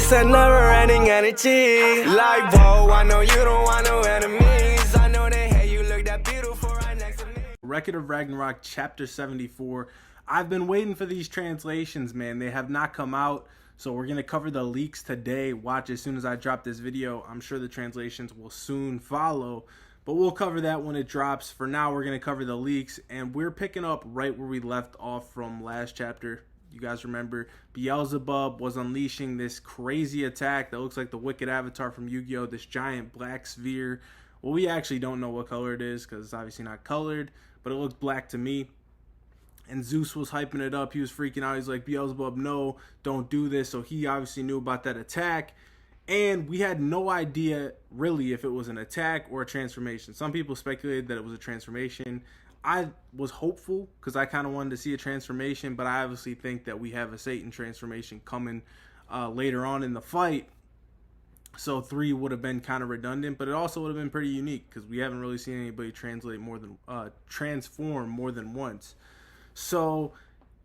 It's a never-ending energy. Like, whoa, I know you don't want no enemies. I know they hate you, look that beautiful right next to me. Record of Ragnarok, Chapter 74. I've been waiting for these translations, man. They have not come out, so we're going to cover the leaks today. Watch as soon as I drop this video. I'm sure the translations will soon follow, but we'll cover that when it drops. For now, we're going to cover the leaks, and we're picking up right where we left off from last chapter. You guys remember Beelzebub was unleashing this crazy attack that looks like the Wicked Avatar from Yu-Gi-Oh! This giant black sphere. Well, we actually don't know what color it is because it's obviously not colored, but it looks black to me. And Zeus was hyping it up. He was freaking out. He's like, Beelzebub, no, don't do this. So he obviously knew about that attack. And we had no idea really if it was an attack or a transformation. Some people speculated that it was a transformation. I was hopeful because I kind of wanted to see a transformation, but I obviously think that we have a Satan transformation coming later on in the fight. So 3 would have been kind of redundant, but it also would have been pretty unique because we haven't really seen anybody transform more than once. So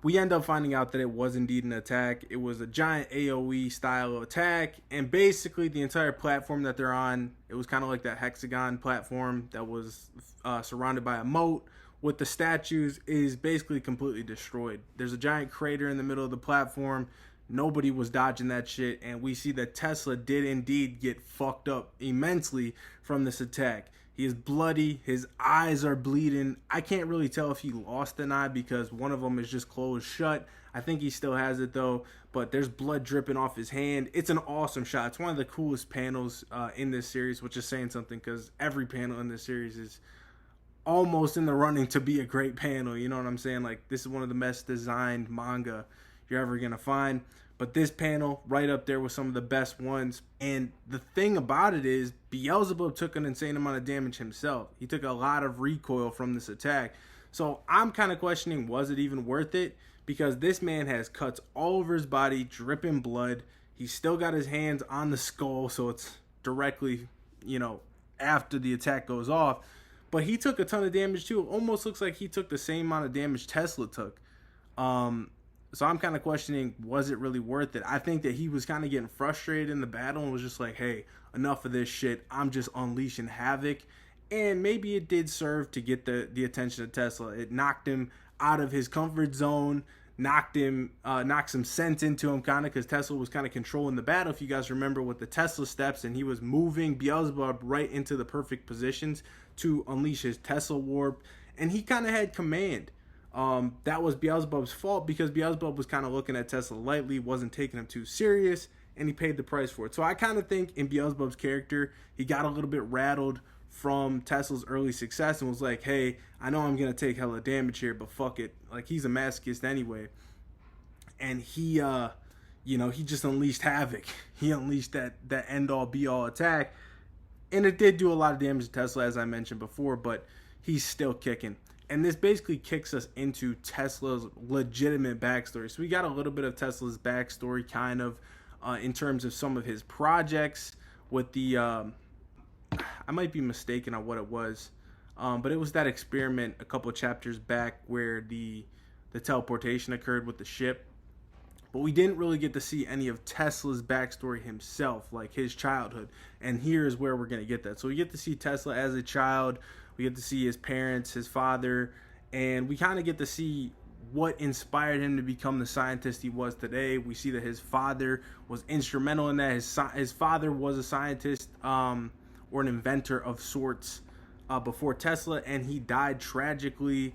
we end up finding out that it was indeed an attack. It was a giant AOE style of attack, and basically the entire platform that they're on, it was kind of like that hexagon platform that was surrounded by a moat with the statues, is basically completely destroyed. There's a giant crater in the middle of the platform. Nobody was dodging that shit, and we see that Tesla did indeed get fucked up immensely from this attack. He is bloody. His eyes are bleeding. I can't really tell if he lost an eye because one of them is just closed shut. I think he still has it though, but there's blood dripping off his hand. It's an awesome shot. It's one of the coolest panels in this series, which is saying something because every panel in this series is almost in the running to be a great panel. You know what I'm saying? Like, this is one of the best designed manga you're ever going to find. But this panel, right up there with some of the best ones. And the thing about it is, Beelzebub took an insane amount of damage himself. He took a lot of recoil from this attack. So I'm kind of questioning, was it even worth it? Because this man has cuts all over his body, dripping blood. He's still got his hands on the skull, so it's directly, you know, after the attack goes off. But he took a ton of damage too. It almost looks like he took the same amount of damage Tesla took. So I'm kind of questioning, was it really worth it? I think that he was kind of getting frustrated in the battle and was just like, hey, enough of this shit. I'm just unleashing havoc. And maybe it did serve to get the attention of Tesla. It knocked him out of his comfort zone, knocked some sense into him kind of, because Tesla was kind of controlling the battle. If you guys remember with the Tesla steps, and he was moving Beelzebub right into the perfect positions to unleash his Tesla warp. And he kind of had command. That was Beelzebub's fault because Beelzebub was kind of looking at Tesla lightly, wasn't taking him too serious, and he paid the price for it. So I kind of think in Beelzebub's character, he got a little bit rattled from Tesla's early success and was like, hey, I know I'm going to take hella damage here, but fuck it. Like, he's a masochist anyway. And he, he just unleashed havoc. He unleashed that end-all, be-all attack. And it did do a lot of damage to Tesla, as I mentioned before, but he's still kicking. And this basically kicks us into Tesla's legitimate backstory. So we got a little bit of Tesla's backstory kind of in terms of some of his projects with the, I might be mistaken on what it was, but it was that experiment a couple of chapters back where the teleportation occurred with the ship. But we didn't really get to see any of Tesla's backstory himself, like his childhood. And here is where we're going to get that. So we get to see Tesla as a child. We get to see his parents, his father, and we kind of get to see what inspired him to become the scientist he was today. We see that his father was instrumental in that. His father was a scientist or an inventor of sorts before Tesla, and he died tragically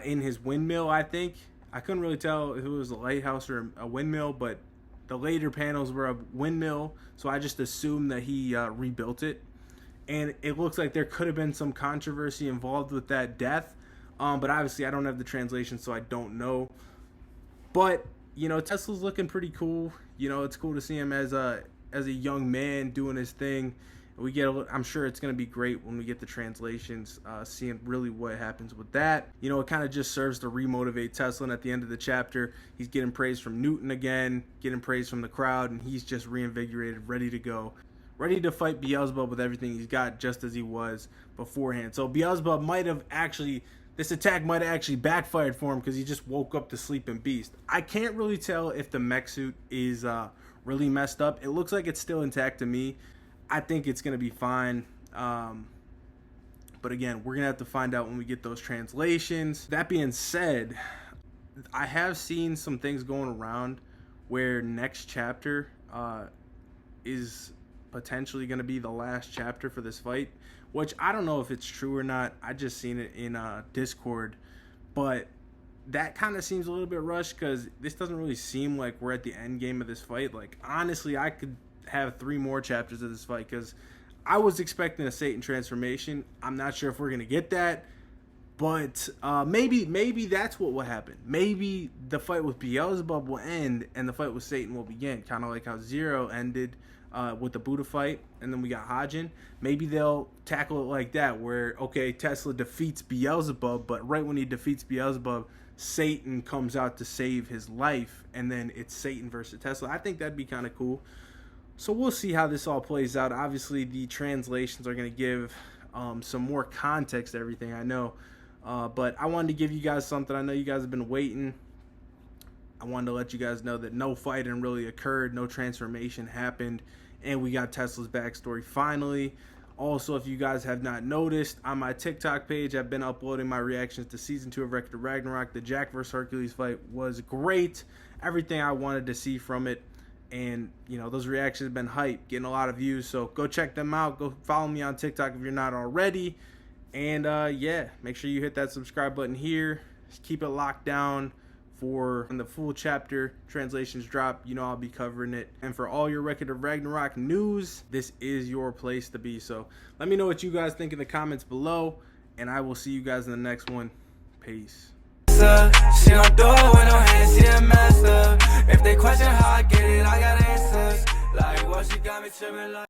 in his windmill, I think. I couldn't really tell if it was a lighthouse or a windmill, but the later panels were a windmill, so I just assumed that he rebuilt it. And it looks like there could have been some controversy involved with that death. But obviously I don't have the translation, so I don't know. But, you know, Tesla's looking pretty cool. You know, it's cool to see him as a young man doing his thing. We get I'm sure it's going to be great when we get the translations, seeing really what happens with that. You know, it kind of just serves to remotivate Tesla. And at the end of the chapter, he's getting praise from Newton again, getting praise from the crowd, and he's just reinvigorated, ready to go. Ready to fight Beelzebub with everything he's got, just as he was beforehand. So Beelzebub this attack might have actually backfired for him because he just woke up the sleeping beast. I can't really tell if the mech suit is really messed up. It looks like it's still intact to me. I think it's going to be fine. But again, we're going to have to find out when we get those translations. That being said, I have seen some things going around where next chapter is potentially going to be the last chapter for this fight, which I don't know if it's true or not. I just seen it in Discord, but that kind of seems a little bit rushed because this doesn't really seem like we're at the end game of this fight. Like, honestly, I could have 3 more chapters of this fight because I was expecting a Satan transformation. I'm not sure if we're going to get that, but maybe that's what will happen. Maybe the fight with Beelzebub will end and the fight with Satan will begin, kind of like how Zero ended with the Buddha fight, and then we got Hajin. Maybe they'll tackle it like that, where, okay, Tesla defeats Beelzebub, but right when he defeats Beelzebub, Satan comes out to save his life, and then it's Satan versus Tesla. I think that'd be kind of cool. So we'll see how this all plays out. Obviously, the translations are going to give some more context to everything, I know. But I wanted to give you guys something. I know you guys have been waiting. I wanted to let you guys know that no fighting really occurred. No transformation happened. And we got Tesla's backstory finally. Also, if you guys have not noticed, on my TikTok page, I've been uploading my reactions to Season 2 of Ragnarok. The Jack vs. Hercules fight was great. Everything I wanted to see from it. And, you know, those reactions have been hype, getting a lot of views. So go check them out. Go follow me on TikTok if you're not already. And, yeah, make sure you hit that subscribe button here. Just keep it locked down for when the full chapter translations drop. You know I'll be covering it. And for all your Record of Ragnarok news, this is your place to be. So let me know what you guys think in the comments below. And I will see you guys in the next one. Peace. She don't do it with no hands, she a master. If they question how I get it, I got answers. Like, what she got me tripping like.